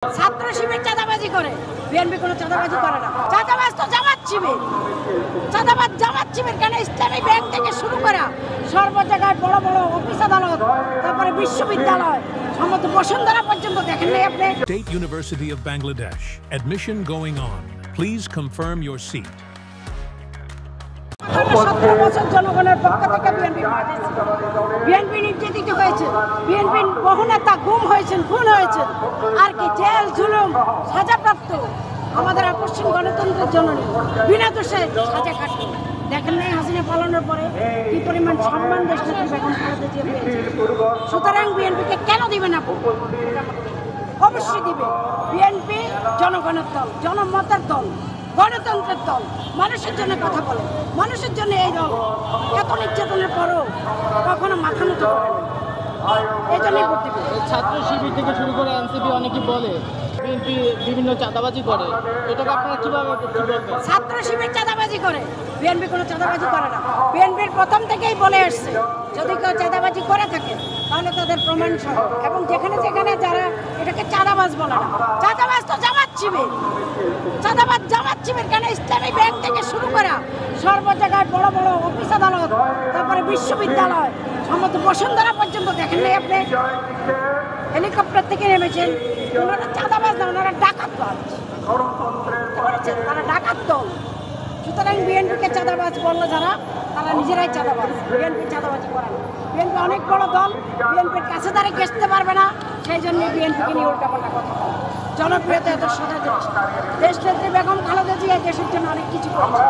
ছাত্র শিবির চাঁদাবাজি করে, বিএনপি কোনো চাঁদাবাজি করে না। চাঁদাবাজ তো জামাত শিবির, চাঁদাবাজ জামাত শিবির। কেন ইসলামী ব্যাংক থেকে শুরু করা সর্ব জায়গায় বড় বড় অফিস আদালত, তারপরে বিশ্ববিদ্যালয়, সমস্ত বসুন্ধরা পর্যন্ত দেখেন নাই আপনি? State University of Bangladesh. Admission going on. Please confirm your seat. 17 বছর জনগণের পক্ষ থেকে বিএনপি নির্যাতিত হয়েছে, বিএনপি বহু নেতা গুম হয়েছেন, খুন হয়েছেন, আর কি জেল জুলুম সাজাপ্রাপ্ত আমাদের পশ্চিম গণতন্ত্রের জন্য বিনা দোষে সাজা কাটল। দেখেন নাই হাসিনা পালানোর পরে কি পরিমাণ সম্মান দেশনেত্রী বেগম খালেদা জিয়া পেয়েছে। সুতরাং বিএনপিকে কেন দিবে না? অবশ্যই দিবে। বিএনপি জনগণের দল, জনমতের দল, গণতন্ত্রের দল, মানুষের জন্য কথা বলে, মানুষের জন্য এই দল এত নির্যাতনের পরও কখনো মাথা নত করে না। এই জন্যই ভোট দিবে। ছাত্র শিবির থেকে শুরু করে এনসিপি অনেকেই বলে বিএনপি বিভিন্ন চাঁদাবাজি করে, এটাকে আপনারা কিভাবে বলবেন? ছাত্র শিবির চাঁদাবাজি করে, বিএনপি কোনো চাঁদাবাজি করে না। বিএনপির প্রথম থেকেই বলে আসছে যদি কেউ চাঁদাবাজি করে থাকে তাহলে তাদের প্রমাণ সহ, এবং যেখানে যেখানে যারা এটাকে চাঁদাবাজ বলে না, চাঁদাবাজ তো জামাত শিবির, চাঁদাবাজ জামাত শিবির। কেন ইসলামী ব্যাংক থেকে শুরু করা সর্ব জায়গায় বড় বড় অফিস আদালত, তারপরে বিশ্ববিদ্যালয়, সমস্ত বসুন্ধরা পর্যন্ত দেখেন নাই আপনি? হেলিকপ্টার থেকে নেমেছেন, ওনারা চাঁদাবাজ না, ওনারা ডাকাত বাজ, তারা ডাকাত দল। সুতরাং বিএনপিকে চাঁদাবাজ বললো যারা, তারা নিজেরাই চাঁদাবাজ। বিএনপি চাঁদাবাজি করে না। বিএনপি অনেক বড় দল, বিএনপির কাছে তারা ঘেঁষতে পারবে না, সেই জন্য বিএনপিকে নিয়ে উল্টাপাল্টা কথা বলে। জনপ্রিয়তা এত সোজা জিনিস। দেশনেত্রী বেগম খালেদা জিয়া দেশের জন্য অনেক কিছু করেছে।